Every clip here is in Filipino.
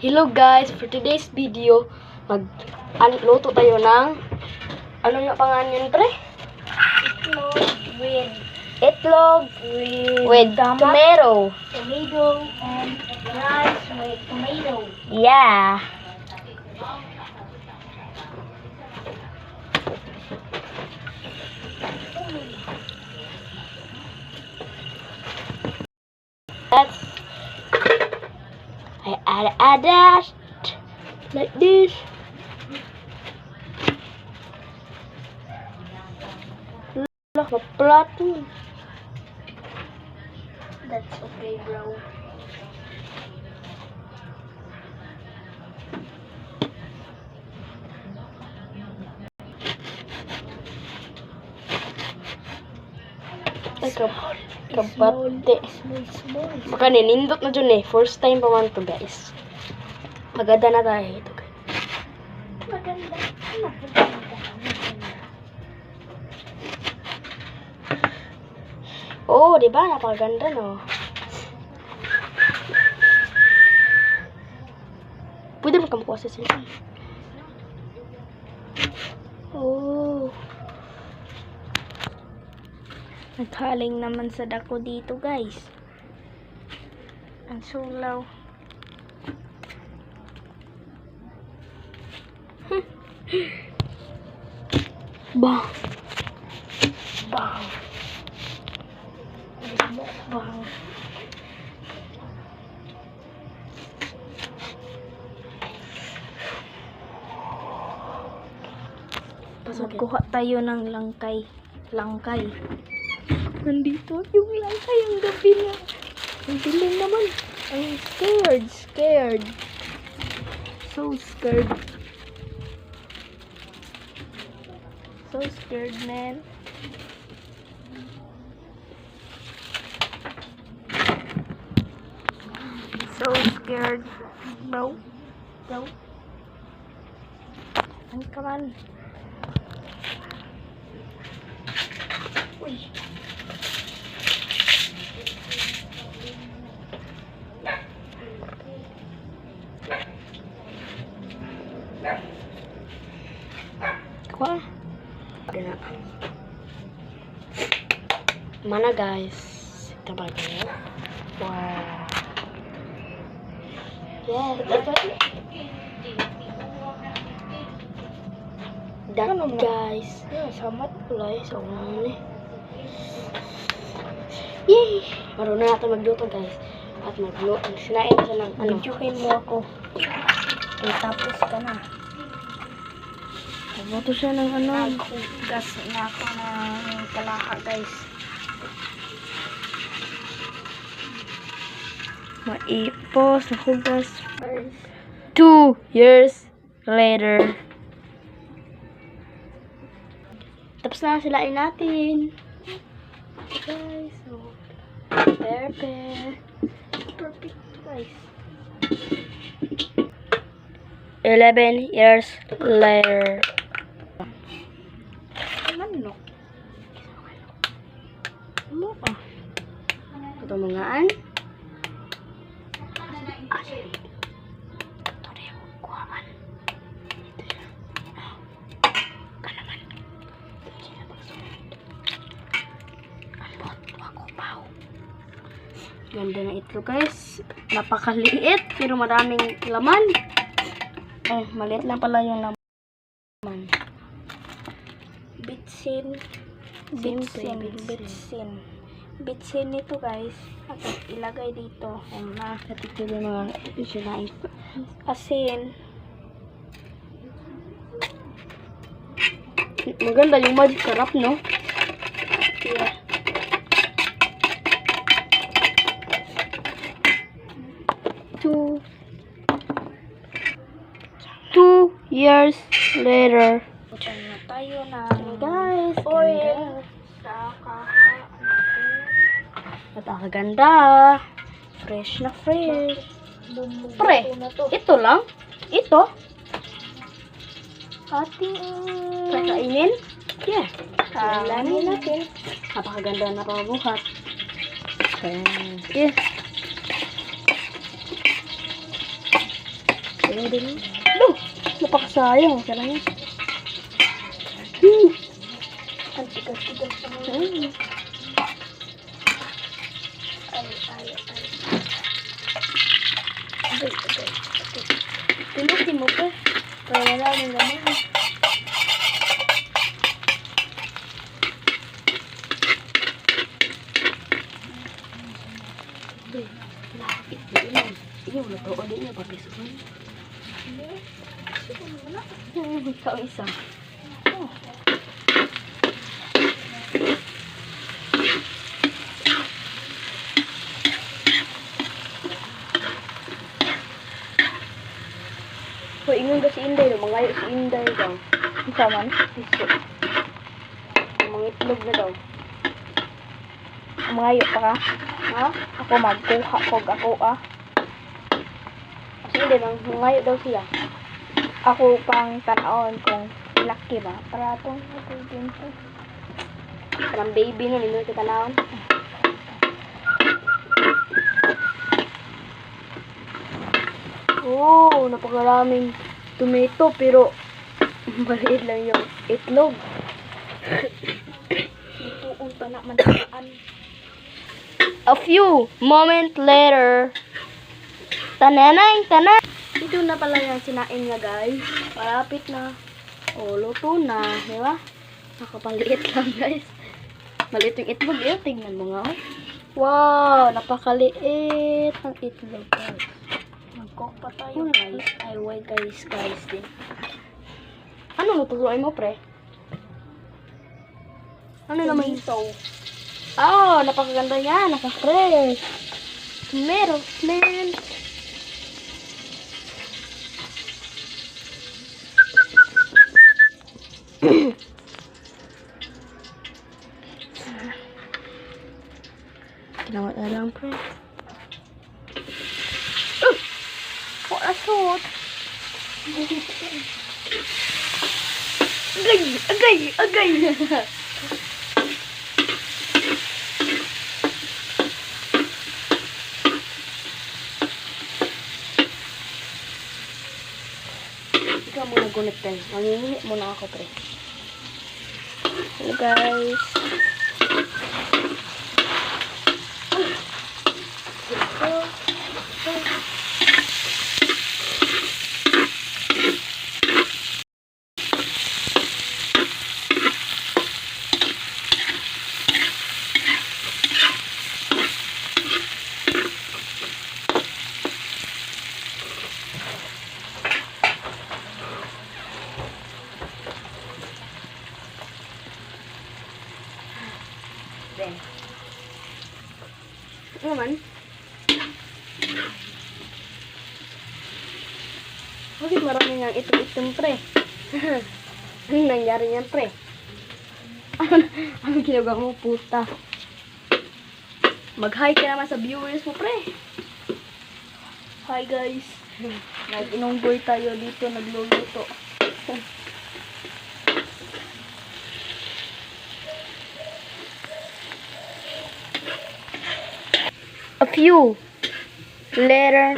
Hello guys, for today's video, luto tayo ng, ano nga pangalan yun pre? Itlog with tomato. Tomato and rice with tomato. Yeah. I add that like this. Lah, maplato. That's okay, bro. Ay, kabate. Small. Baka ninindot na dyan eh. First time pa man to guys. Maganda na tayo ito guys. Maganda. Oh, di ba? Napakaganda no. Pwede mo kamukuha sa cellphone. Oh. Naghaling naman sa dako dito, guys. Ang sulaw. Bang. Bang. Bang. Magkuha tayo ng langkay. Nandito yung langkay ang gabi na. Ang dilim naman. I'm scared. So scared. So scared, man. So scared, bro. Come on. Uy. Kuha. Mana guys? Kita pakai. Wow. Yeah, that guys. Samat Kulay sa ulan eh. Yay! Marunong na natin magluto guys. At magluto. Sinain siya ng ano. Videohin mo ako. Tapos ka na. Magluto siya ng ano. Naghugas na ako ng kalaha, guys. Maipos. Nahugas. 2 years later. Tapos na silain natin. Guys, so Perfect, guys. 11 years later. Manok. Ano pa? Ito mangaan. Ito na yung kuhaan. Kanaman. Sila magsunod. Ambot. Wakupaw. Ganda na ito guys. Napakaliit pero maraming laman. Maliit lang pala yung laman. Bitsin nito, guys. At ilagay dito. Ito yung mga sinain. Asin. Maganda yung magic sarap, no? Yeah. Two years later. Diyan na tayo na. Guys, Oil. Sa kaha. Napakaganda. Fresh na fresh. Pre, Na to. ito lang? Ito? Ating Kakainin? Yeah. Kalamin natin. Napakaganda na pamabuhat. Yeah. Ayaw din. Loh, napakasayang. Sana yan. Ang tigas-tigas pa naman. Agay. Pinutin mo pa. Para wala nang laman. Lapit din yan. Iyo, natuon din niya. Papisukan. Ikaw isa. Oh. Hoy, ingon ba si Inday daw? Mangayo si Inday daw. Isa man. Piso. Mga itlog na daw. Umayo pa ka. Ha? Ako magkuha kog ako ah. Si Inday, mangayo daw siya. Ako pang tanawon kung laki ba. Para itong ito. Parang baby nun, hindi kita naon. Oh, napakaraming tomato pero maliit lang yung itlog. Ituon pa na mantaan. A few moments later. Tananay. Ito na pala yung sinain nga guys. Malapit na. Oh, luto na. Di ba? Nakapaliit lang guys. Maliit yung itlog. Tingnan mo nga. Oh. Wow, napakaliit ang itlog guys. Mag-cook pa tayo guys. Ay, wait guys din. Ano lutuin mo pre? Ano naman ito? Oh, napakaganda niya. Napaka-fresh. Meron, man. Kinawat na lang, pre. What a thought. Agay. Ikaw muna gunit, pre. Mangingi muna ako, pre. Hello, guys. Then, ano naman? Bakit marami nang itim-itim, pre? Anong nangyari niyan, pre? Ano ginagawa mo, puta? Mag-hi ka naman sa viewers mo, pre. Hi, guys. Nag-inunggoy tayo dito, nagluluto. A few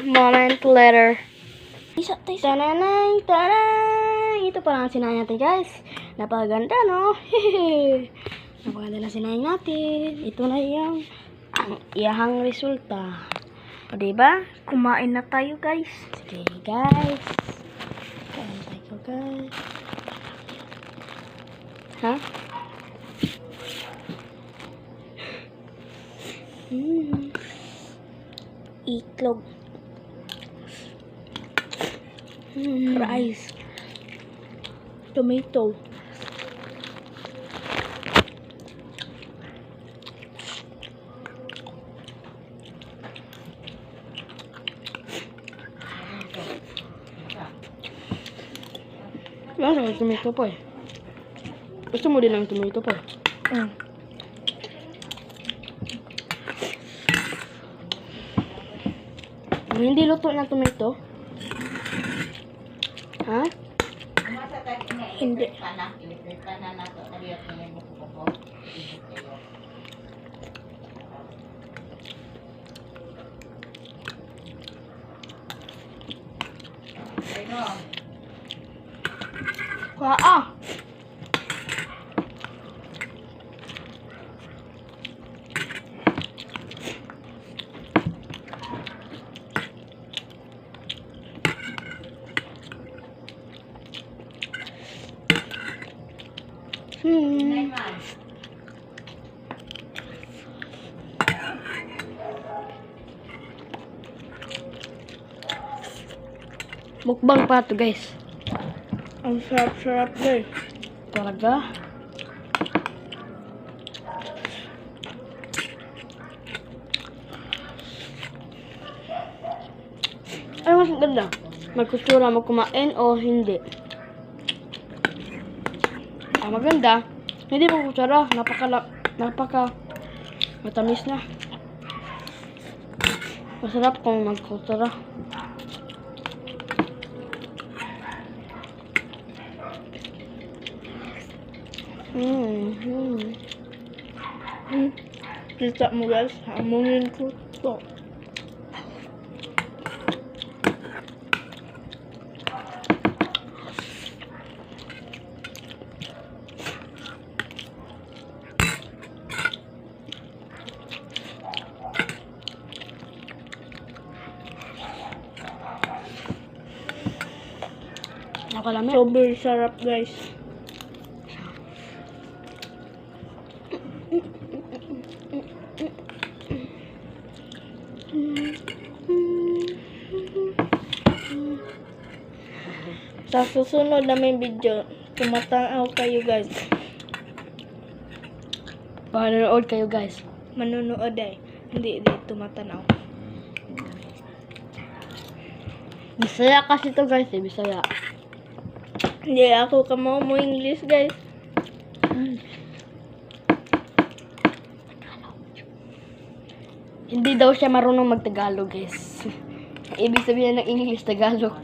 moment later. Tananay. Ito pa lang ang sinain natin, guys. Napakaganda, no? Napakaganda na sinain natin. Ito na yung iyahang resulta. O, diba? Kumain na tayo guys. Sige, guys. Kain tayo, guys. Ha? Itlog. Fries. Tomato. Lasa ng tomato pa eh. Gusto mo din ng tomato pa eh. Hindi luto ng tomato? Ha? Hindi. Kuha ah. Mukbang pa to guys. Ang sarap-sarap guys. Talaga? Ay, mas maganda. Magkusura mo kumain o hindi? Maganda. Hindi mo kutsara. Napaka matamis na. Masarap kung magkutsara. Kita mo guys, hamunin ko to. Nakalami. Sobrang sarap guys. Sa susunod namin video, tumatanaw kayo guys. Panonood kayo guys. Manunood ay. Hindi tumatanaw. Bisaya kasi to guys eh. Bisaya. Hindi ako kamao mo English guys. Hindi daw siya marunong mag-Tagalog guys. Ibig sabihin ng English, Tagalog.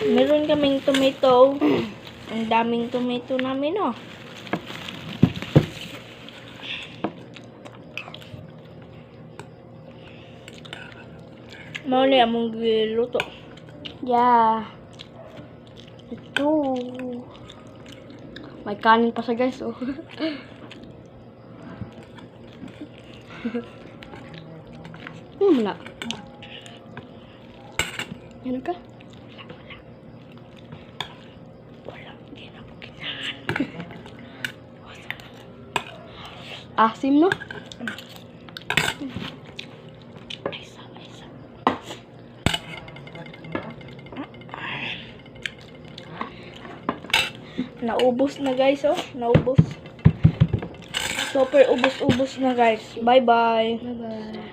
Meron kaming tomato. Ang daming tomato namin oh. Mao ni among giluto. Yeah. Ito. May kanin pa sa guys oh. Wala. Yan ka? Wala, hindi na ko kinahan. Asim no? Isa. Naubos na guys oh. Naubos. Super ubos-ubos na guys. Bye-bye. Bye-bye.